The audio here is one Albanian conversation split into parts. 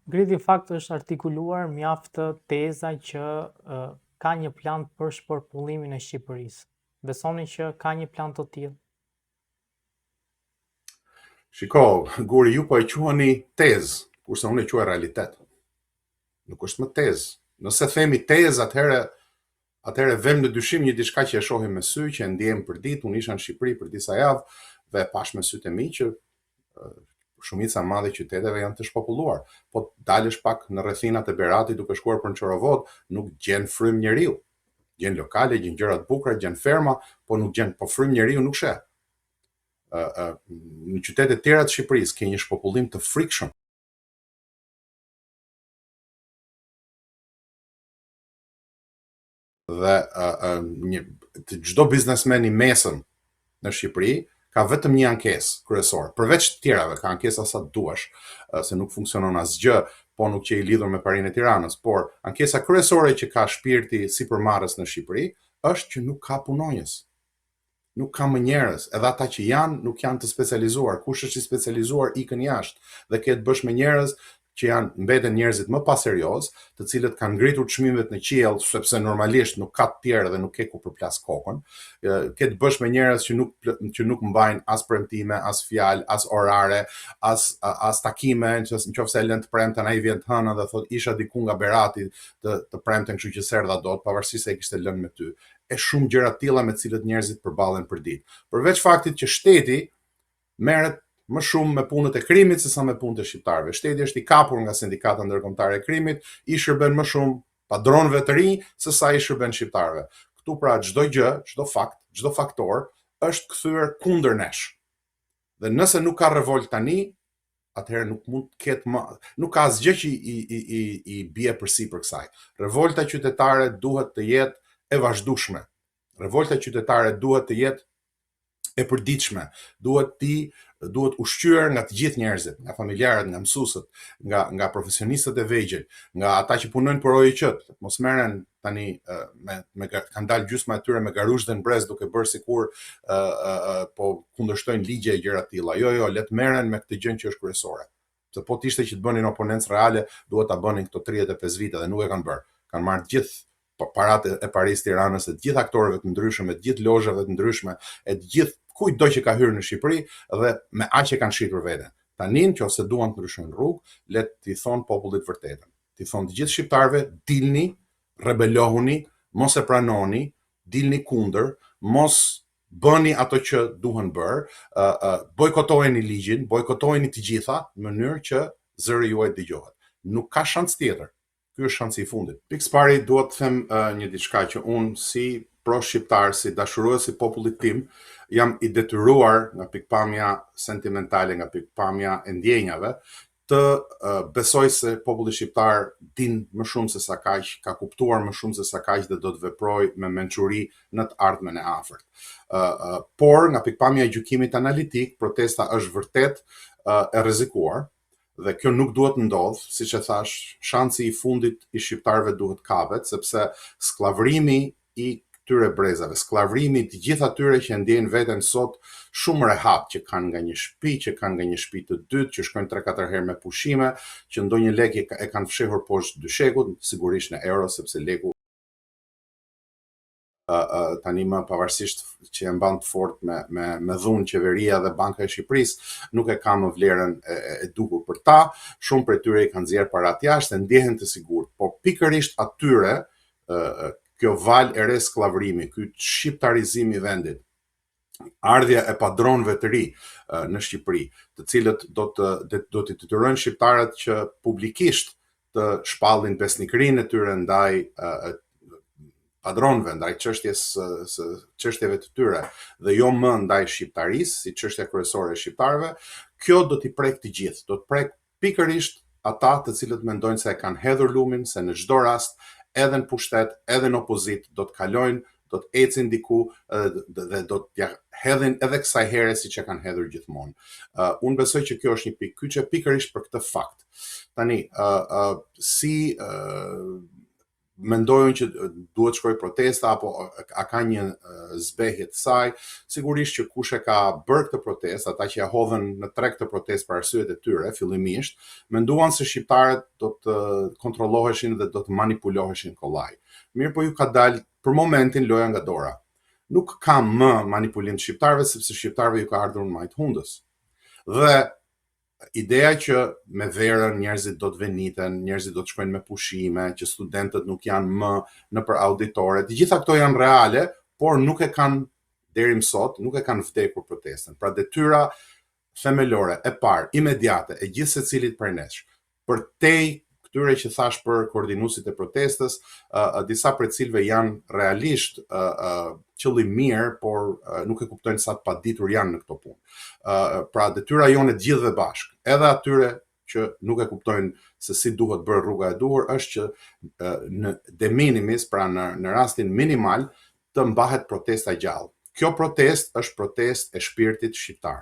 Gridi fakt është artikuluar mjaft teza që ka një plan për shpërpullimin e Shqipërisë. Besoni që ka një plan të tillë? Shiko, Guri, ju po e quheni tezë, kurse unë e quaj realitet. Nuk është më tezë. Nëse themi tezë, atëherë vëm në dyshim një diçka që e shohim me sy, që e ndjejmë për ditë. Unë isha në Shqipëri për disa javë dhe pash me sytë e mi që shumica e madhe e qyteteve janë të shpopulluar. Po dalësh pak në rrethinat e Beratit duke shkuar për në Çorovod, nuk gjen frym njeriu. Gjen lokale, gjen gjëra të bukura, gjen ferma, po nuk gjen, po frym njeriu nuk sheh. Në qytetet e tjera të Shqipërisë ke një shpopullim të frikshëm. Dhe çdo biznesmen i mesëm në Shqipëri ka vetëm një ankesë kryesore. Përveç të tjerave, ka ankesa sa duash, se nuk funksionon asgjë, po nuk që i lidhur me parinë e Tiranës, por ankesa kryesore që ka shpirti sipërmarrës në Shqipëri është që nuk ka punonjës. Nuk ka më njerëz, edhe ata që janë nuk janë të specializuar. Kush është i specializuar ikën jashtë dhe ke të bësh me njerëz që janë mbeten njerëzit më paserioz, të cilët kanë ngritur çmimet në qiell sepse normalisht nuk ka të tjerë dhe nuk ke ku përplas kokën. Ke të bësh me njerëz që nuk mbajnë as premtime, as fjalë, as orare, as takime, nëse e lën të premten ai vjen të hënën dhe thotë isha diku nga Berati të premten, kështu që serdha dot, pavarësisht se e kishte lënë me ty. E shumë gjëra të tilla me të cilët njerëzit përballen për ditë. Përveç faktit që shteti merret më shumë me punët e krimit sesa me punët e shqiptarëve. Shteti është i kapur nga Sindikata Ndërkombëtare e Krimit, i shërben më shumë padronëve të rinj sesa i shërben shqiptarëve. Ktu pra çdo gjë, çdo fakt, çdo faktor është kthyer kundër nesh. Dhe nëse nuk ka revolt tani, atëherë nuk mund të ketë nuk ka asgjë që i bie përsipër kësaj. Revolta qytetare duhet të jetë e vazhdueshme. Revolta qytetare duhet të jetë e përditshme, duhet ushqyer nga të gjithë njerëzit, nga familjarët, nga mësuesët, nga profesionistët e vegjël, nga ata që punojnë për OIQ, mos merren tani kanë dalë gjysma e tyre me garush dhe në brez duke bërë sikur po kundërshtojnë ligje e gjëra të tilla. Jo, le të merren me këtë gjë që është kryesore. Se po të ishte që të bënin oponencë reale, duhet ta bënin këto 35 vite dhe nuk e kanë bërë. Kanë marrë gjithë paratë e Paris Tiranës, të gjithë aktorëve të ndryshëm, të gjithë lozhave të ndryshme, të gjithë kujtdo që ka hyrë në Shqipëri dhe me aq e kanë shitur veten. Tani nëse duan të ndryshojnë rrugë, le t'i thonë popullit vërtetën. T'i thonë të gjithë shqiptarëve, dilni, rebelohuni, mos e pranoni, dilni kundër, mos bëni ato që duhen bërë, bojkotojeni ligjin, bojkotojeni të gjitha në mënyrë që zëri juaj dëgjohet. Nuk ka shans tjetër. Ky është shansi i fundit. Pikëpari duhet të them një diçka që unë si pro-shqiptar, si dashurues i popullit tim, jam i detyruar nga pikpamja sentimentale, nga pikpamja e ndjenjave, të besoj se populli shqiptar din më shumë se sa kaq, ka kuptuar më shumë se sa kaq dhe do të veprojë me mençuri në të ardhmen e afërt. Por nga pikpamja e gjykimit analitik, protesta është vërtet e rrezikuar. Dhe kjo nuk duhet ndodh, siç e thash, shansi i fundit i shqiptarëve duhet kapet, sepse skllavërimi i këtyre brezave, skllavërimi të gjithë atyre që ndjejnë veten sot shumë rehat, që kanë nga një shtëpi, që kanë nga një shtëpi të dytë, që shkojnë 3-4 herë me pushime, që ndonjë lek e kanë fshehur poshtë dyshekut, sigurisht në euro, sepse leku tani më pavarësisht që e mban të fortë me dhunë qeveria dhe Banka e Shqipërisë, nuk e ka më vlerën e duhur për ta. Shumë prej tyre i kanë nxjerrë parat jashtë, ndjehen të sigurt, por pikërisht atyre kjo valë e re skllavërimi, ky shqiptarizim i vendit, ardhja e padronëve të ri në Shqipëri, të cilët do t'i detyrojnë shqiptarët që publikisht të shpallin besnikërinë e tyre ndaj padronëve, ndaj çështjeve të tyre dhe jo më ndaj shqiptarisë, si çështja kryesore e shqiptarëve, kjo do t'i prek të gjithë, do të prek pikërisht ata të cilët mendojnë se e kanë hedhur lumin, se në çdo rast, edhe në pushtet, edhe në opozit, do të kalojnë, do të ecin diku dhe do t'ja hedhin edhe kësaj here siç e kanë hedhur gjithmonë. Unë besoj që kjo është një pikë kyçe pikërisht për këtë fakt. Tani, si mendojnë që duhet shkoj protesta apo a ka një zbehje të saj, sigurisht që kush e ka bërë këtë protestë, ata që ja hodhën në treg këtë protestë për arsyet e tyre fillimisht, menduan se shqiptarët do të kontrolloheshin dhe do të manipuloheshin kollaj. Mirë po ju ka dalë për momentin loja nga dora. Nuk ka më manipulim të shqiptarëve sepse shqiptarëve ju ka ardhur majt hundës. Dhe ideja që me verën njerëzit do të veniten, njerëzit do të shkojnë me pushime, që studentët nuk janë më nëpër auditore, të gjitha këto janë reale, por nuk e kanë deri më sot, nuk e kanë vdekur protestën. Pra detyra themelore e parë, imediate e gjithë secilit prej nesh, për te këtyre që thash për koordinuesit e protestës, disa prej cilëve janë realisht qëllim mirë, por nuk e kuptojnë sa të paditur janë në këto punë. Pra detyra jone të gjithëve bashkë, edhe atyre që nuk e kuptojnë se si duhet bërë rruga e duhur, është që në de minimis, pra në rastin minimal, të mbahet protesta gjallë. Kjo protestë është protestë e shpirtit shqiptar.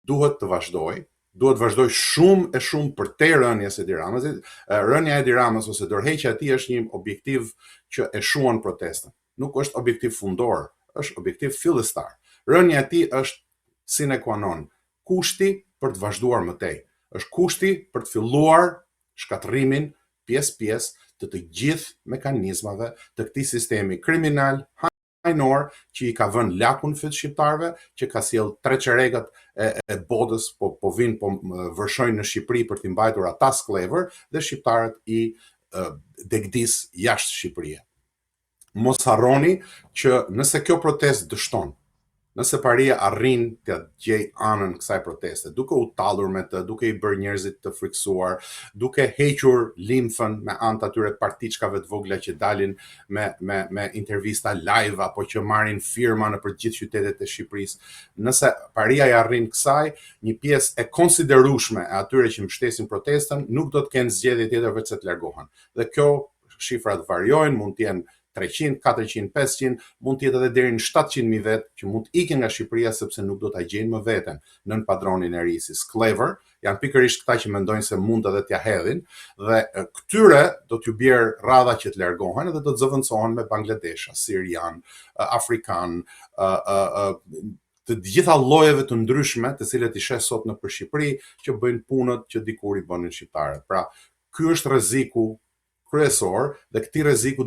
Duhet të vazhdoj shumë për te rënjes e Edi Ramës. Rënja e Edi Ramës ose dorëheqja e tij është një objektiv që e shuan protestën. Nuk është objektiv fundor, është objektiv fillestar. Rënja e tij është sine qua non, kushti për të vazhduar më tej. Është kushti për të filluar shkatërrimin pjesë të gjithë mekanizmave të këtij sistemi kriminal hajnor që i ka vënë lakun fyt shqiptarëve, që ka sjell treqeregët e botës po vinë po vërshojnë në Shqipëri për t'i mbajtur ata sklever dhe shqiptarët i degdis jashtë Shqipërisë. Mos harroni që nëse kjo protestë dështon, nëse paria arrin të gjej anën kësaj proteste, duke u tallur me të, duke i bërë njerëzit të friksuar, duke hequr limfën me anë të atyre partiçkave të vogla që dalin me intervista live apo që marrin firma në për gjithë qytetet e Shqipërisë, nëse paria i arrin kësaj, një pjesë e konsiderueshme e atyre që mbështesin protestën nuk do të kenë zgjedhje tjetër veç se të largohen. Dhe kjo shifrat variojnë, mund të jenë 300, 400, 500, mund të jetë edhe deri në 700.000 vetë që mund të ikin nga Shqipëria sepse nuk do ta gjejnë më veten nën padronin e ri si sklever, janë pikërisht këta që mendojnë se mund edhe t'ja hedhin dhe këtyre do t'ju bjerë radha që të largohen dhe do të zëvendësohen me Bangladesha, Sirian, Afrikan, të gjitha llojeve të ndryshme të cilët i sheh sot nëpër Shqipëri që bëjnë punët që dikur i bënin shqiptarët. Pra, ky është rreziku kryesor dhe këtij rreziku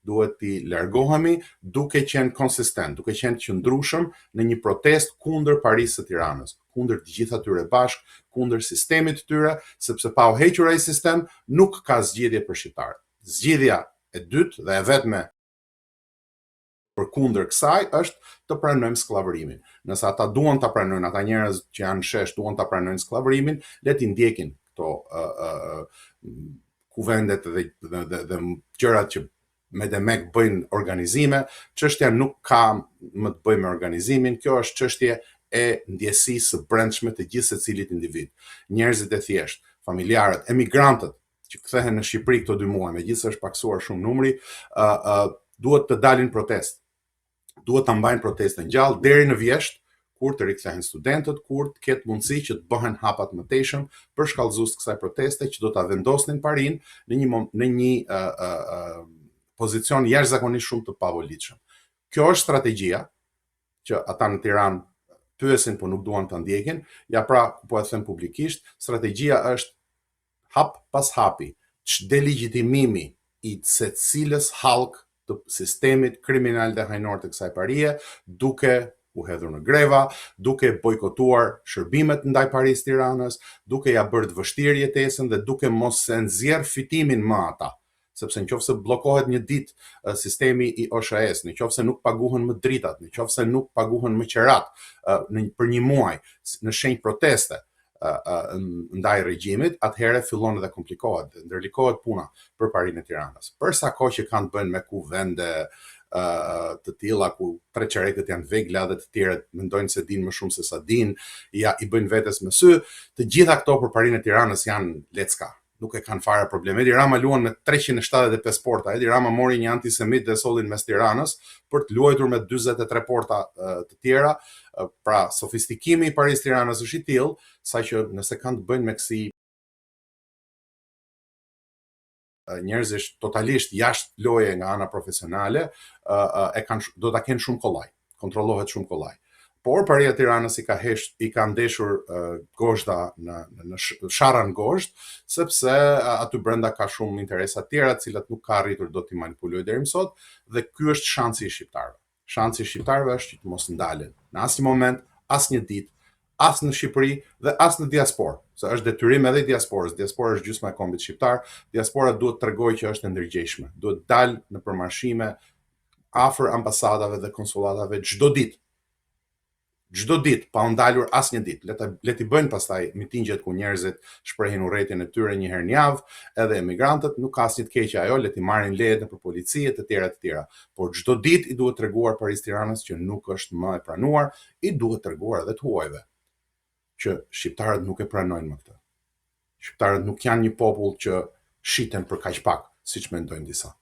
duhet t'i largohemi duke qenë konsistent, duke qenë të qëndrueshëm në një protestë kundër Parisë së Tiranës, kundër të gjitha tyre bashkë, kundër sistemit të tyre, sepse pa u hequr ai sistem nuk ka zgjidhje për shqiptarët. Zgjidhja e dytë dhe e vetme përkundër kësaj është të pranojmë sklavërimin. Nëse ata duan ta pranojnë, ata njerëz që janë shesh duan ta pranojnë sklavërimin, le t'i ndjekin këto kuvendet dhe gjërat që me demek bëjnë organizime. Çështja nuk ka më të bëjë me organizimin, kjo është çështje e ndjesisë së brendshme të gjithë secilit individ. Njerëzit e thjesht, familjarët, emigrantët që kthehen në Shqipëri këto 2 muaj, megjithëse është paksuar shumë numri, duhet të dalin protestë. Duhet ta mbajnë protestën gjallë deri në vjesht, kur të rikthehen studentët, kur të ketë mundësi që të bëhen hapat më tejshëm për shkallëzues të kësaj proteste që do ta vendosnin Parin në një pozicion jashtëzakonisht shumë të pavolitshëm. Kjo është strategjia që ata në Tiranë pyesin po nuk duan ta ndjekin. Ja pra, po e them publikisht, strategjia është hap pas hapi, delegjitimimi i secilës hallk të sistemit kriminal dhe hajnor të kësaj parie, duke u hedhur në greva, duke bojkotuar shërbimet ndaj Parisë Tiranës, duke ja bërë të vështirë jetesën dhe duke mos se nxjerr fitimin më ata. Sepse nëse bllokohet një ditë sistemi i OSHA-s, nëse nuk paguhen më dritat, nëse nuk paguhen më qerat për një muaj në shenjë proteste ndaj regjimit, atëherë fillon edhe komplikohet, ndërlikohet puna për Parinë e Tiranës. Për sa kohë që kanë të bëjnë me kuvende të tilla ku treqeregët janë vegla dhe të tjerët mendojnë se dinë më shumë se sa dinë, ja i bëjnë vetes me sy, të gjitha këto për Parinë e Tiranës janë lecka. Nuk e kanë fare problem. Edi Rama luan me 375 porta. Edi Rama mori një antisemit dhe sollin mes Tiranës për të luajtur me 43 porta të tjera. Pra, sofistikimi i Parisë Tiranës është i tillë, saqë nëse kanë të bëjnë me kësi njerëzish totalisht jashtë loje nga ana profesionale, do ta kenë shumë kollaj, kontrollohet shumë kollaj. Por Paria e Tiranës i ka ndeshur Gozhda në sharran Gozhd, sepse aty brenda ka shumë interesa tjera, të cilat nuk ka arritur do t'i manipulojë deri më sot, dhe ky është shansi i shqiptarëve. Shansi i shqiptarëve është që të mos ndalen në asnjë moment, asnjë ditë, as në Shqipëri dhe as në diasporë, se është detyrim edhe i diasporës. Diaspora është gjysma e kombit shqiptar. Diaspora duhet të tregojë që është e ndërgjegjshme. Duhet dalë në përmarshime afër ambasadave dhe konsullatave çdo ditë. Çdo ditë, pa u ndalur asnjë ditë. Le t'i bëjnë pastaj mitingjet ku njerëzit shprehin urrëtin e tyre një herë në javë, edhe emigrantët, nuk ka asnjë të keqe ajo, le t'i marrin lejet nëpër polici e të tjera. Por çdo ditë i duhet treguar Paris Tiranës që nuk është më e pranuar, i duhet treguar edhe të huajve që shqiptarët nuk e pranojnë më këtë. Shqiptarët nuk janë një popull që shiten për kaq pak, siç mendojnë disa.